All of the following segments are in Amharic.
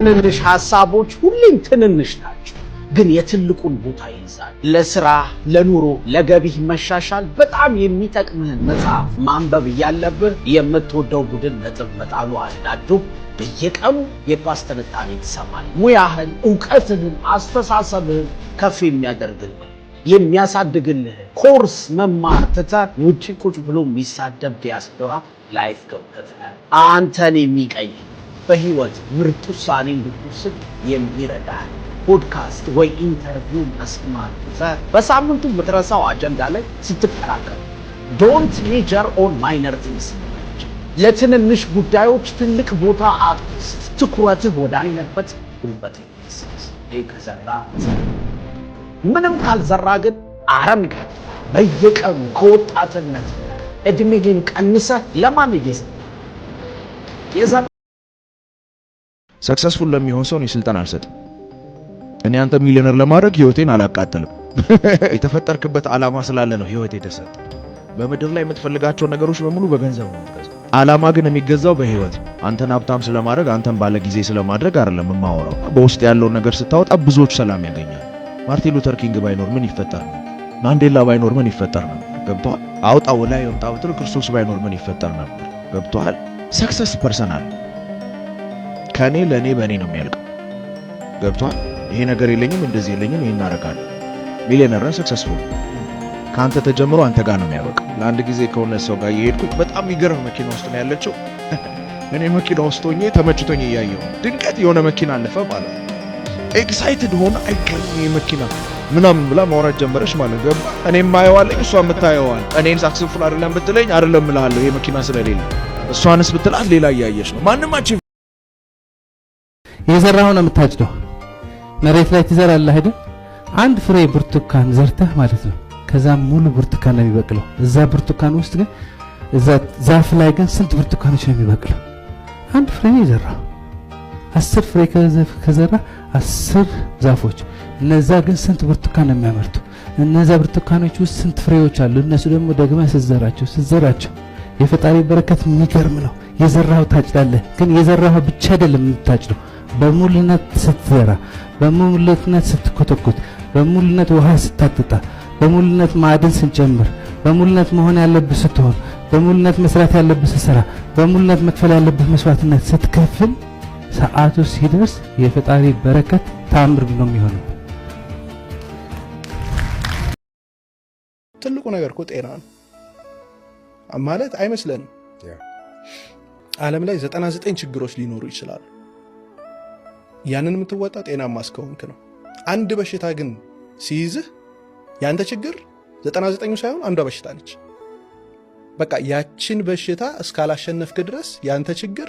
ትንንሽ ሐሳቦች ሁሌም ትንንሽ ናቸው፣ ግን የትልቁን ቦታ ይይዛል። ለስራ፣ ለኑሮ፣ ለገቢህ መሻሻል በጣም የሚጠቅምህን መጽሐፍ ማንበብ እያለብህ የምትወደው ቡድን ነጥብ መጣሉ አናዶ በየቀኑ የኳስ ትንታኔ ትሰማለህ። ሙያህን፣ ዕውቀትህን፣ አስተሳሰብህን ከፍ የሚያደርግልህ የሚያሳድግልህ ኮርስ መማር ትተህ ውጪ ቁጭ ብሎ የሚሳደብ ዲያስፖራ ላይፍ ገብተህ አንተን የሚቀይር በህይወት ምርጥ ውሳኔ እንድትወስድ የሚረዳ ፖድካስት ወይ ኢንተርቪው መስማት በሳምንቱ የምትረሳው አጀንዳ ላይ ስትቀላቀል ዶንት ሜጀር ኦን ማይነር ቲንግስ። ለትንንሽ ጉዳዮች ትልቅ ቦታ አትስጥ። ትኩረትህ ወደ አይነበት ጉልበት ይስጥ። ከዘራ ምንም ካልዘራ ግን አረም በየቀኑ ከወጣትነት እድሜህን ቀንሰህ ለማን ይዘህ ሰክሰስፉል ለሚሆን ሰው ነው ስልጣን አልሰጥም። እኔ አንተ ሚሊዮነር ለማድረግ ህይወቴን አላቃጠልም። የተፈጠርክበት ዓላማ ስላለ ነው ህይወት የተሰጠ። በምድር ላይ የምትፈልጋቸው ነገሮች በሙሉ በገንዘብ ነው የምትገዛው። ዓላማ ግን የሚገዛው በህይወት። አንተን ሀብታም ስለማድረግ አንተን ባለ ጊዜ ስለማድረግ አይደለም የማወራው። በውስጥ ያለውን ነገር ስታወጣ ብዙዎች ሰላም ያገኛል። ማርቲን ሉተር ኪንግ ባይኖር ምን ይፈጠር ነው? ማንዴላ ባይኖር ምን ይፈጠር ነው? ገብቷል? አውጣው ላይ ወጣው ብትል ክርስቶስ ባይኖር ምን ይፈጠር ነበር? ገብቷል? ሰክሰስ ፐርሰናል ከኔ ለኔ በኔ ነው የሚያልቀው። ገብቷል? ይሄ ነገር የለኝም እንደዚህ የለኝም ይሄን አደርጋለሁ። ሚሊዮነርን ሰክሰስፉል ካንተ ተጀምሮ አንተ ጋር ነው የሚያበቃው። ለአንድ ጊዜ ከሆነ ሰው ጋር እየሄድኩኝ በጣም የሚገርም መኪና ውስጥ ነው ያለችው። እኔ መኪና ውስጥ ሆኜ ተመችቶኝ እያየሁ ድንገት የሆነ መኪና አለፈ ማለት ነው። ኤክሳይትድ ሆነ አይገርም መኪና ምናምን ብላ ማውራት ጀመረች ማለት ነው። እኔም ማየዋለኝ እሷ የምታየዋል። እኔን ሰክሰስፉል አይደለም ብትለኝ አይደለም እልሃለሁ ይሄ መኪና ስለሌለ። እሷንስ ብትላት ሌላ እያየች ነው። ማንማችን የዘራው ነው የምታጭደው። መሬት ላይ ትዘራለህ አይደል? አንድ ፍሬ ብርቱካን ዘርተህ ማለት ነው። ከዛ ሙሉ ብርቱካን ነው የሚበቅለው። እዛ ብርቱካን ውስጥ ግን እዛ ዛፍ ላይ ግን ስንት ብርቱካኖች ነው የሚበቅለው? አንድ ፍሬ ነው የዘራው። 10 ፍሬ ከዘራ 10 ዛፎች። እነዛ ግን ስንት ብርቱካን ነው የሚያመርቱ? እነዛ ብርቱካኖች ውስጥ ስንት ፍሬዎች አሉ? እነሱ ደግሞ ደግመህ ስትዘራቸው የፈጣሪ በረከት የሚገርም ነው። የዘራው ታጭዳለህ። ግን የዘራው ብቻ አይደለም የምታጭደው። በሙሉነት ስትዘራ፣ በሙሉነት ስትኮተኩት፣ በሙሉነት ውሃ ስታጠጣ፣ በሙሉነት ማዕድን ስንጨምር፣ በሙሉነት መሆን ያለብህ ስትሆን፣ በሙሉነት መስራት ያለብህ ስትሰራ፣ በሙሉነት መክፈል ያለብህ መስዋዕትነት ስትከፍል ሰዓቱ ሲደርስ የፈጣሪ በረከት ታምር ነው የሚሆነው። ትልቁ ነገር እኮ ጤና ነው ማለት አይመስለንም። ዓለም ላይ 99 ችግሮች ሊኖሩ ይችላሉ። ያንን የምትወጣ ጤናማ እስከሆንክ ነው። አንድ በሽታ ግን ሲይዝህ ያንተ ችግር 99ኙ ሳይሆን አንዷ በሽታ ነች። በቃ ያችን በሽታ እስካላሸነፍክ ድረስ ያንተ ችግር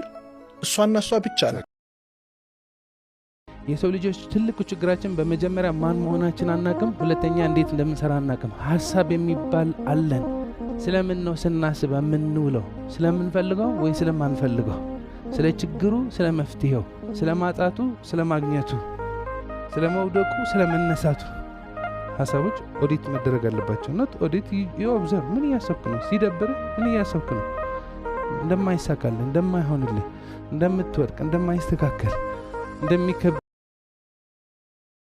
እሷና እሷ ብቻ ነው። የሰው ልጆች ትልቁ ችግራችን በመጀመሪያ ማን መሆናችን አናቅም፣ ሁለተኛ እንዴት እንደምንሰራ አናቅም። ሐሳብ የሚባል አለን። ስለምን ነው ስናስብ የምንውለው? ስለምንፈልገው ወይ ስለማንፈልገው? ስለ ችግሩ፣ ስለ መፍትሄው፣ ስለ ማጣቱ፣ ስለ ማግኘቱ፣ ስለ መውደቁ፣ ስለ መነሳቱ ሐሳቦች ኦዲት መደረግ አለባቸው። ኖት ኦዲት ዩ ኦብዘርቭ። ምን እያሰብክ ነው? ሲደብር ምን እያሰብክ ነው? እንደማይሳካልህ፣ እንደማይሆንልህ፣ እንደምትወድቅ፣ እንደማይስተካከል፣ እንደሚከብ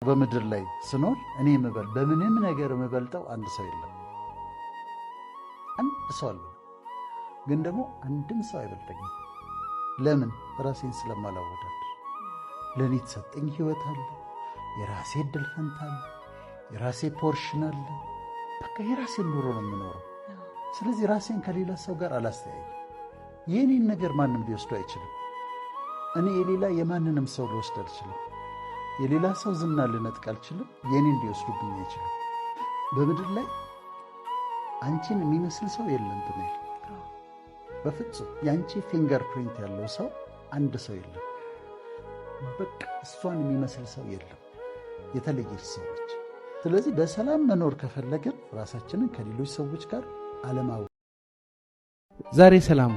በምድር ላይ ስኖር እኔ በምንም ነገር የምበልጠው አንድ ሰው የለም። አንድ ሰው አለ፣ ግን ደግሞ አንድም ሰው አይበልጠኝም። ለምን? ራሴን ስለማላወዳደር። ለኔ ተሰጠኝ ህይወት አለ፣ የራሴ እድል ፈንታ አለ፣ የራሴ ፖርሽን አለ። በቃ የራሴን ኑሮ ነው የምኖረው። ስለዚህ ራሴን ከሌላ ሰው ጋር አላስተያየም። የኔን ነገር ማንም ሊወስዱ አይችልም። እኔ የሌላ የማንንም ሰው ልወስድ አልችልም። የሌላ ሰው ዝና ልነጥቅ አልችልም። የኔን ሊወስዱብኝ አይችልም። በምድር ላይ አንቺን የሚመስል ሰው የለም ብንል በፍጹም ያንቺ ፊንገር ፕሪንት ያለው ሰው አንድ ሰው የለም። በቃ እሷን የሚመስል ሰው የለም፣ የተለየች ሰዎች። ስለዚህ በሰላም መኖር ከፈለግን ራሳችንን ከሌሎች ሰዎች ጋር አለማው ዛሬ ሰላም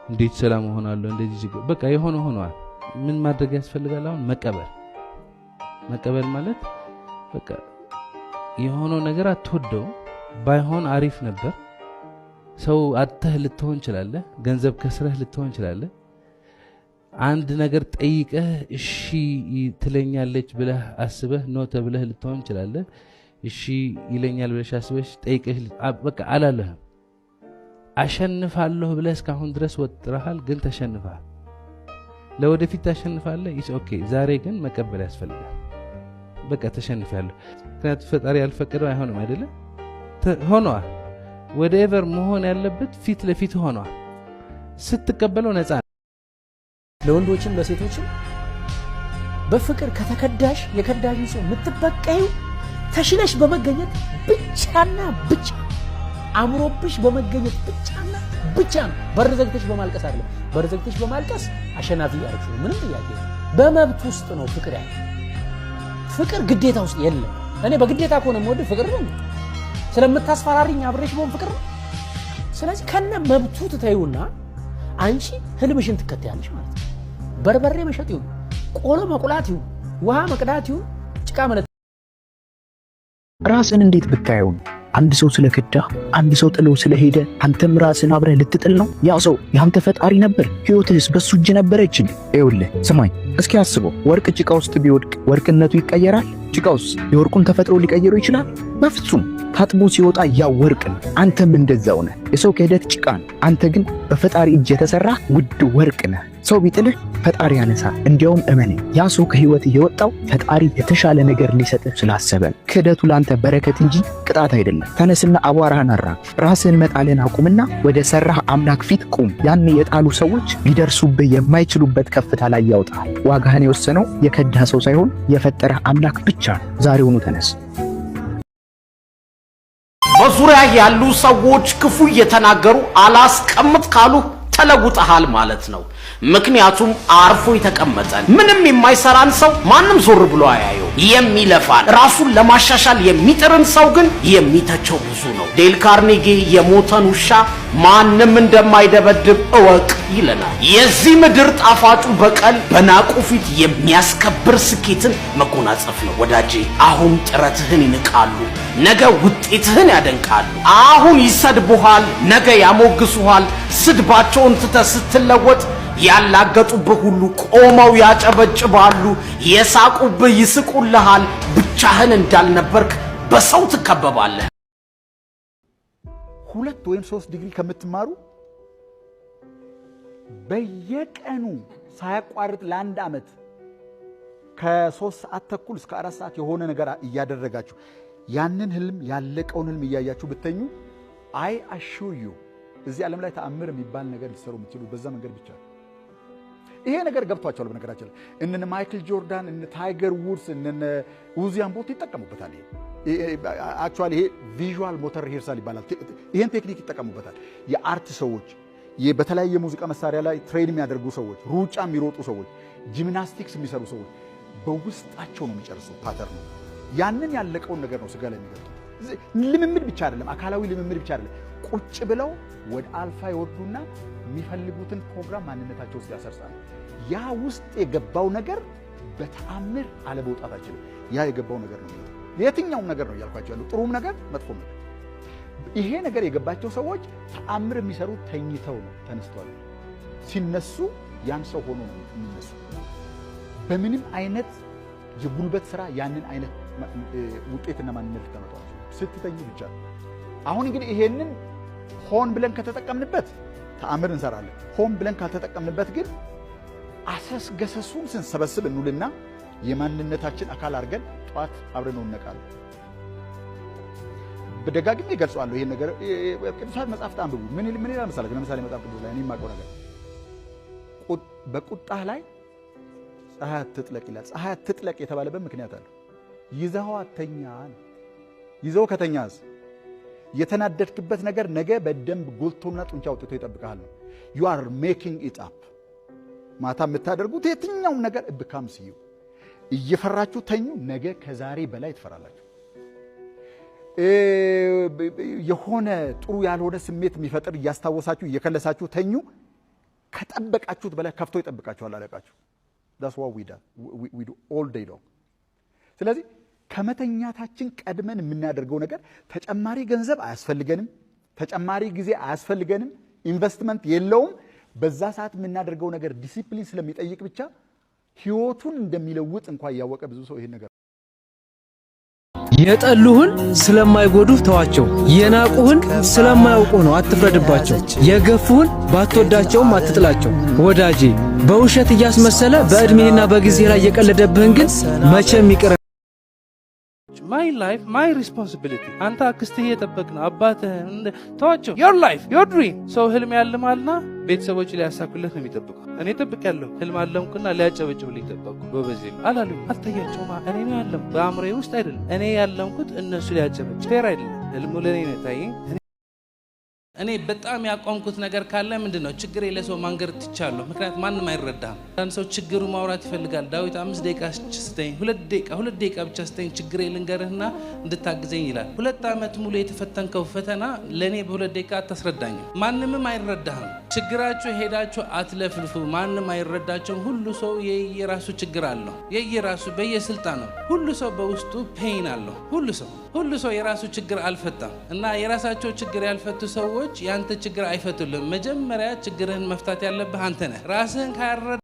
እንዴት ሰላም ሆናለሁ? እንደዚህ በቃ የሆነ ሆኗል። ምን ማድረግ ያስፈልጋል? አሁን መቀበል ማለት በቃ የሆነው ነገር አትወደው ባይሆን አሪፍ ነበር። ሰው አጥተህ ልትሆን ይችላል፣ ገንዘብ ከስረህ ልትሆን ይችላል፣ አንድ ነገር ጠይቀህ እሺ ትለኛለች ብለህ አስበህ ኖ ተብለህ ልትሆን ይችላል። እሺ ይለኛል ብለሽ አስበሽ ጠይቀህ በቃ አላለህም። አሸንፋለሁ ብለህ እስካሁን ድረስ ወጥረሃል፣ ግን ተሸንፈሃል። ለወደፊት ታሸንፋለህ። ኢስ ኦኬ። ዛሬ ግን መቀበል ያስፈልጋል። በቃ ተሸንፋለሁ። ምክንያቱም ፈጣሪ ያልፈቀደው አይሆንም አይደለ? ሆኗል። ወደኤቨር መሆን ያለበት ፊት ለፊት ሆኗል። ስትቀበለው ነፃ ነው። ለወንዶችም ለሴቶችም በፍቅር ከተከዳሽ የከዳሽ ሰው የምትበቀዩ ተሽለሽ በመገኘት ብቻና ብቻ አምሮብሽ በመገኘት ብቻና ብቻ ነው። በር ዘግተሽ በማልቀስ አይደለም። በር ዘግተሽ በማልቀስ አሸናፊ ያርችሁ ምንም ጥያቄ በመብት ውስጥ ነው ፍቅር ያለው። ፍቅር ግዴታ ውስጥ የለም። እኔ በግዴታ ከሆነ የምወድ ፍቅር ነው። ስለምታስፈራሪኝ አብሬሽ በሆን ፍቅር ነው። ስለዚህ ከነ መብቱ ትተዩና አንቺ ህልምሽን ትከተያለሽ ማለት ነው። በርበሬ መሸጥ ይሁን፣ ቆሎ መቁላት ይሁን፣ ውሃ መቅዳት ይሁን፣ ጭቃ መለት ራስን እንዴት ብታየው ነው? አንድ ሰው ስለከዳ፣ አንድ ሰው ጥሎ ስለሄደ አንተም ራስን አብረህ ልትጥል ነው? ያ ሰው ያንተ ፈጣሪ ነበር፣ ህይወትህስ በሱ እጅ ነበረች። ይኸውልህ ስማኝ፣ እስኪ አስበው፣ ወርቅ ጭቃ ውስጥ ቢወድቅ ወርቅነቱ ይቀየራል? ጭቃውስ የወርቁን ተፈጥሮ ሊቀይረው ይችላል? በፍጹም። ታጥቦ ሲወጣ ያ ወርቅ ነው። አንተም እንደዛው ነህ። የሰው ክህደት ጭቃ ነው፣ አንተ ግን በፈጣሪ እጅ የተሰራ ውድ ወርቅ ነህ። ሰው ቢጥልህ ፈጣሪ ያነሳ። እንዲያውም እመኔ፣ ያ ሰው ከህይወት የወጣው ፈጣሪ የተሻለ ነገር ሊሰጥህ ስላሰበ። ክህደቱ ላንተ በረከት እንጂ ቅጣት አይደለም። ተነስና አቧራህን አራግፍ፣ ራስህን መጣልን አቁምና ወደ ሰራህ አምላክ ፊት ቁም። ያን የጣሉ ሰዎች ሊደርሱብህ የማይችሉበት ከፍታ ላይ ያውጣል። ዋጋህን የወሰነው የከዳ ሰው ሳይሆን የፈጠረህ አምላክ ብቻ ነው። ዛሬውኑ ተነስ። በዙሪያ ያሉ ሰዎች ክፉ እየተናገሩ አላስቀምጥ ካሉ ተለውጠሃል ማለት ነው። ምክንያቱም አርፎ የተቀመጠን ምንም የማይሰራን ሰው ማንም ዞር ብሎ አያየው። የሚለፋን ራሱን ለማሻሻል የሚጥርን ሰው ግን የሚተቸው ብዙ ነው። ዴል ካርኔጊ የሞተን ውሻ ማንም እንደማይደበድብ እወቅ ይለናል። የዚህ ምድር ጣፋጩ በቀል በናቁ ፊት የሚያስከብር ስኬትን መጎናጸፍ ነው። ወዳጄ፣ አሁን ጥረትህን ይንቃሉ፣ ነገ ውጤትህን ያደንቃሉ። አሁን ይሰድቡሃል፣ ነገ ያሞግሱሃል። ስድባቸውን ትተህ ስትለወጥ ያላገጡብህ ሁሉ ቆመው ያጨበጭባሉ፣ የሳቁብህ ይስቁልሃል። ብቻህን እንዳልነበርክ በሰው ትከበባለህ። 2 ወይም 3 ዲግሪ ከምትማሩ በየቀኑ ሳያቋርጥ ለ1 ዓመት ከ3 ሰዓት ተኩል እስከ 4 ሰዓት የሆነ ነገር እያደረጋችሁ ያንን ህልም ያለቀውን ህልም እያያችሁ ብተኙ አይ አሹር ዩ እዚህ ዓለም ላይ ተአምር የሚባል ነገር ሊሰሩ የምትችሉ በዛ መንገድ ብቻ። ይሄ ነገር ገብቷቸዋል። በነገራችን ላይ እነ ማይክል ጆርዳን፣ እነ ታይገር ውድስ፣ እነ ኡዚያን ቦልት ይጠቀሙበታል። አክቹዋሊ ይሄ ቪዥዋል ሞተር ሪሄርሳል ይባላል። ይሄን ቴክኒክ ይጠቀሙበታል። የአርት ሰዎች፣ በተለያየ የሙዚቃ መሳሪያ ላይ ትሬን የሚያደርጉ ሰዎች፣ ሩጫ የሚሮጡ ሰዎች፣ ጂምናስቲክስ የሚሰሩ ሰዎች በውስጣቸው ነው የሚጨርሱት ፓተርን። ያንን ያለቀውን ነገር ነው ስጋ ላይ የሚገልጡት። ልምምድ ብቻ አይደለም፣ አካላዊ ልምምድ ብቻ አይደለም። ቁጭ ብለው ወደ አልፋ ይወርዱና የሚፈልጉትን ፕሮግራም ማንነታቸው ውስጥ ያሰርጻሉ። ያ ውስጥ የገባው ነገር በተአምር አለመውጣት አይችልም። ያ የገባው ነገር ነው። የትኛውም ነገር ነው እያልኳቸው ያለው፣ ጥሩም ነገር መጥፎም ነገር። ይሄ ነገር የገባቸው ሰዎች ተአምር የሚሰሩት ተኝተው ነው። ተነስተዋል። ሲነሱ ያን ሰው ሆኖ ነው የሚነሱ። በምንም አይነት የጉልበት ስራ ያንን አይነት ውጤትና ማንነት ተመጣጣኝ ስትተኝ ብቻ። አሁን እንግዲህ ይሄንን ሆን ብለን ከተጠቀምንበት ተአምር እንሰራለን። ሆን ብለን ካልተጠቀምንበት ግን አሰስገሰሱን ስንሰበስብ እንውልና የማንነታችን አካል አድርገን ጧት አብረን ነው እንነቃለን። በደጋግሜ እገልጸዋለሁ ይሄን ነገር። ቅዱሳት መጻሕፍት አንብቡ። ምን ይላል መሰለህ? ለምሳሌ መጽሐፍ ቅዱስ ላይ እኔ የማውቀው ነገር በቁጣህ ላይ ፀሐይ አትጥለቅ ይላል። ፀሐይ አትጥለቅ የተባለበት ምክንያት አለ። ይዘኸው አተኛ። ይዘው ከተኛስ የተናደድክበት ነገር ነገ በደንብ ጎልቶና ጡንቻ አውጥቶ ይጠብቃል። you are making it up። ማታ የምታደርጉት የትኛውም ነገር becomes you። እየፈራችሁ ተኙ፣ ነገ ከዛሬ በላይ ትፈራላችሁ። የሆነ ጥሩ ያልሆነ ስሜት የሚፈጥር እያስታወሳችሁ እየከለሳችሁ ተኙ፣ ከጠበቃችሁት በላይ ከፍቶ ይጠብቃችኋል አለቃችሁ። that's what we do all day long። ስለዚህ ከመተኛታችን ቀድመን የምናደርገው ነገር ተጨማሪ ገንዘብ አያስፈልገንም፣ ተጨማሪ ጊዜ አያስፈልገንም፣ ኢንቨስትመንት የለውም። በዛ ሰዓት የምናደርገው ነገር ዲሲፕሊን ስለሚጠይቅ ብቻ ህይወቱን እንደሚለውጥ እንኳን ያወቀ ብዙ ሰው ይሄን ነገር የጠሉህን ስለማይጎዱህ ተዋቸው። የናቁህን ስለማያውቁ ነው አትፍረድባቸው። የገፉህን ባትወዳቸውም አትጥላቸው። ወዳጄ በውሸት እያስመሰለ በእድሜና በጊዜ ላይ የቀለደብህን ግን መቼም ይቅር። ማይ ላይፍ ማይ ሪስፖንሲቢሊቲ። አንተ አክስትህ የጠበቅ ነው አባትህ ተዋቸው። ዮር ላይፍ ዮር ድሪም። ሰው ህልም ያልማልና ቤተሰቦች ሊያሳኩለት ነው የሚጠብቀው። እኔ ጠብቄያለሁ። ህልም አለምኩና ሊያጨበጭቡልኝ ጠበቁ። በበዚህ አላሉኝ። አልታያቸውማ። እኔ ነው ያለም በአእምሮዬ ውስጥ አይደለም። እኔ ያለምኩት እነሱ ሊያጨበጭ ፌር አይደለም። ህልሙ ለኔ ነው ታየኝ። እኔ በጣም ያቆምኩት ነገር ካለ ምንድነው ችግሬ ለሰው ማንገር ትቻለሁ። ምክንያቱም ማንንም አይረዳም። አንድ ሰው ችግሩ ማውራት ይፈልጋል። ዳዊት 5 ደቂቃ ስጠኝ፣ 2 ደቂቃ ብቻ ስጠኝ ችግሬ ልንገርህና እንድታግዘኝ ይላል። 2 ዓመት ሙሉ የተፈተንከው ፈተና ለኔ በ2 ደቂቃ አታስረዳኝም። ማንንም አይረዳህም። ችግራችሁ ሄዳችሁ አትለፍልፉ። ማንንም አይረዳቸውም። ሁሉ ሰው የየራሱ ችግር አለው። የየራሱ በየስልጣን ነው። ሁሉ ሰው በውስጡ ፔን አለው። ሁሉ ሰው የራሱ ችግር አልፈታም እና የራሳቸው ችግር ያልፈቱ ሰዎች ያንተ ችግር አይፈቱልም። መጀመሪያ ችግርህን መፍታት ያለብህ አንተ ነህ። ራስህን ካረዳ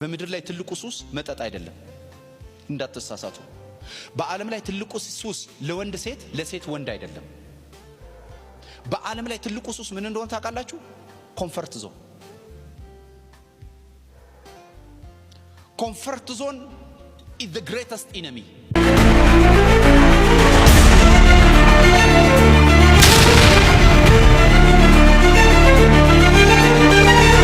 በምድር ላይ ትልቁ ሱስ መጠጥ አይደለም፣ እንዳትሳሳቱ። በዓለም ላይ ትልቁ ሱስ ለወንድ ሴት፣ ለሴት ወንድ አይደለም። በዓለም ላይ ትልቁ ሱስ ምን እንደሆነ ታውቃላችሁ? ኮምፈርት ዞን። ኮምፈርት ዞን is the greatest enemy.